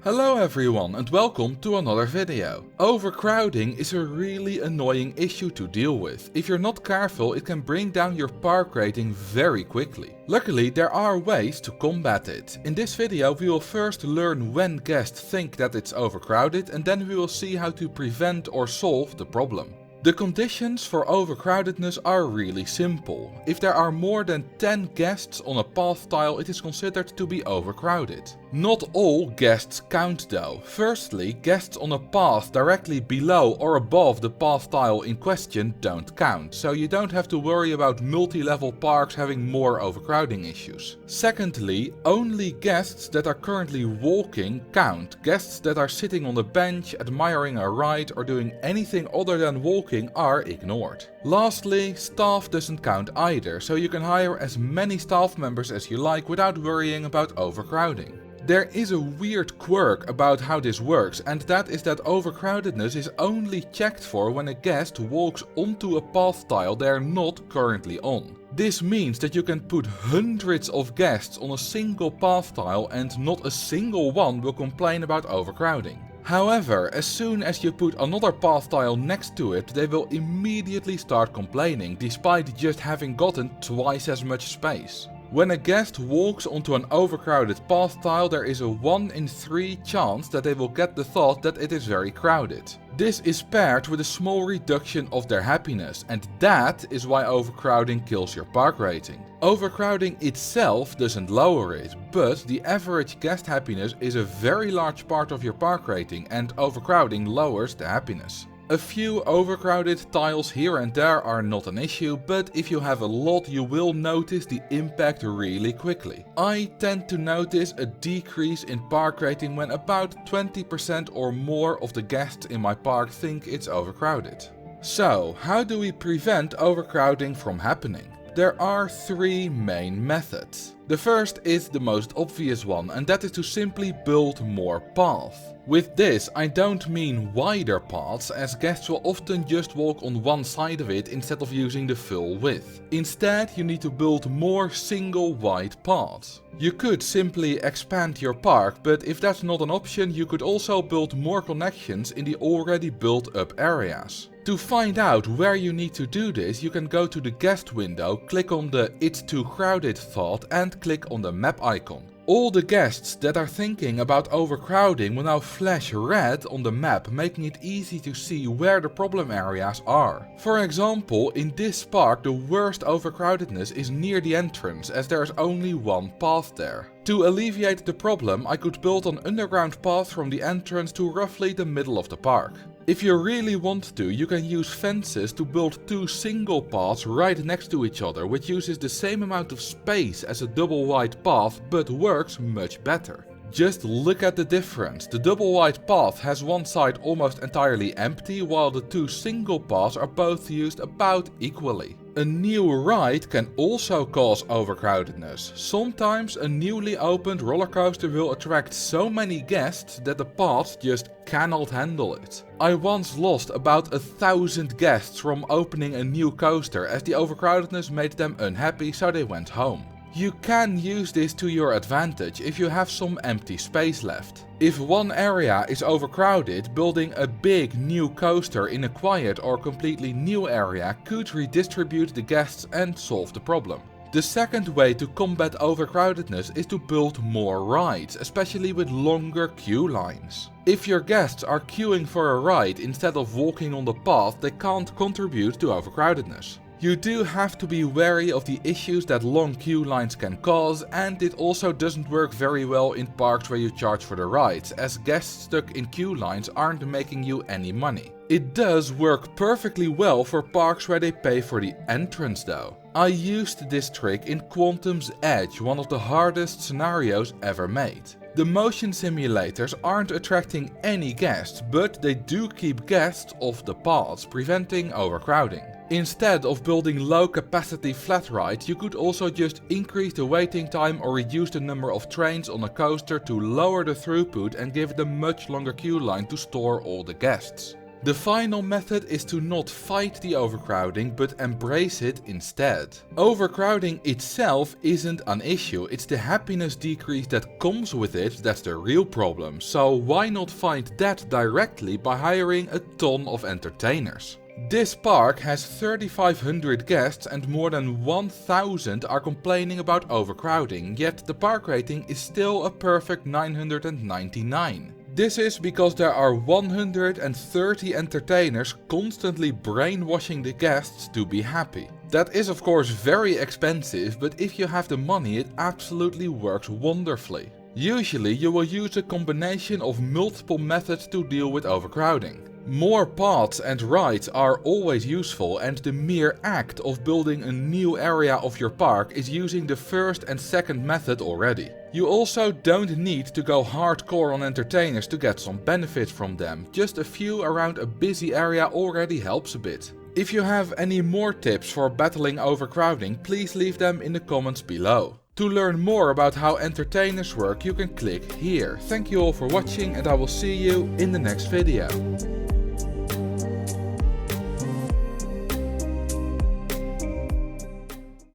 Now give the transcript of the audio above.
Hello everyone and welcome to another video. Overcrowding is a really annoying issue to deal with. If you're not careful, it can bring down your park rating very quickly. Luckily, there are ways to combat it. In this video we will first learn when guests think that it's overcrowded, and then we will see how to prevent or solve the problem. The conditions for overcrowdedness are really simple. If there are more than 10 guests on a path tile, it is considered to be overcrowded. Not all guests count though. Firstly, guests on a path directly below or above the path tile in question don't count, so you don't have to worry about multi-level parks having more overcrowding issues. Secondly, only guests that are currently walking count. Guests that are sitting on a bench, admiring a ride or doing anything other than walking are ignored. Lastly, staff doesn't count either, so you can hire as many staff members as you like without worrying about overcrowding. There is a weird quirk about how this works, and that is that overcrowdedness is only checked for when a guest walks onto a path tile they are not currently on. This means that you can put hundreds of guests on a single path tile and not a single one will complain about overcrowding. However, as soon as you put another path tile next to it, they will immediately start complaining, despite just having gotten twice as much space. When a guest walks onto an overcrowded path tile, there is a 1 in 3 chance that they will get the thought that it is very crowded. This is paired with a small reduction of their happiness, and that is why overcrowding kills your park rating. Overcrowding itself doesn't lower it, but the average guest happiness is a very large part of your park rating, and overcrowding lowers the happiness. A few overcrowded tiles here and there are not an issue, but if you have a lot you will notice the impact really quickly. I tend to notice a decrease in park rating when about 20% or more of the guests in my park think it's overcrowded. So, how do we prevent overcrowding from happening? There are 3 main methods. The first is the most obvious one, and that is to simply build more paths. With this I don't mean wider paths, as guests will often just walk on one side of it instead of using the full width. Instead you need to build more single wide paths. You could simply expand your park, but if that's not an option you could also build more connections in the already built up areas. To find out where you need to do this, you can go to the guest window, click on the "It's too crowded" thought and click on the map icon. All the guests that are thinking about overcrowding will now flash red on the map, making it easy to see where the problem areas are. For example, in this park the worst overcrowdedness is near the entrance, as there is only one path there. To alleviate the problem, I could build an underground path from the entrance to roughly the middle of the park. If you really want to, you can use fences to build 2 single paths right next to each other, which uses the same amount of space as a double wide path but works much better. Just look at the difference. The double wide path has one side almost entirely empty, while the 2 single paths are both used about equally. A new ride can also cause overcrowdedness. Sometimes a newly opened roller coaster will attract so many guests that the paths just cannot handle it. I once lost about 1,000 guests from opening a new coaster, as the overcrowdedness made them unhappy, so they went home. You can use this to your advantage if you have some empty space left. If one area is overcrowded, building a big new coaster in a quiet or completely new area could redistribute the guests and solve the problem. The second way to combat overcrowdedness is to build more rides, especially with longer queue lines. If your guests are queuing for a ride instead of walking on the path, they can't contribute to overcrowdedness. You do have to be wary of the issues that long queue lines can cause, and it also doesn't work very well in parks where you charge for the rides, as guests stuck in queue lines aren't making you any money. It does work perfectly well for parks where they pay for the entrance though. I used this trick in Quantum's Edge, one of the hardest scenarios ever made. The motion simulators aren't attracting any guests, but they do keep guests off the paths, preventing overcrowding. Instead of building low capacity flat rides, you could also just increase the waiting time or reduce the number of trains on a coaster to lower the throughput and give it a much longer queue line to store all the guests. The final method is to not fight the overcrowding but embrace it instead. Overcrowding itself isn't an issue, it's the happiness decrease that comes with it that's the real problem, so why not fight that directly by hiring a ton of entertainers? This park has 3,500 guests and more than 1,000 are complaining about overcrowding, yet the park rating is still a perfect 999. This is because there are 130 entertainers constantly brainwashing the guests to be happy. That is of course very expensive, but if you have the money it absolutely works wonderfully. Usually you will use a combination of multiple methods to deal with overcrowding. More paths and rides are always useful, and the mere act of building a new area of your park is using the first and second method already. You also don't need to go hardcore on entertainers to get some benefit from them, just a few around a busy area already helps a bit. If you have any more tips for battling overcrowding, please leave them in the comments below. To learn more about how entertainers work, you can click here. Thank you all for watching and I will see you in the next video.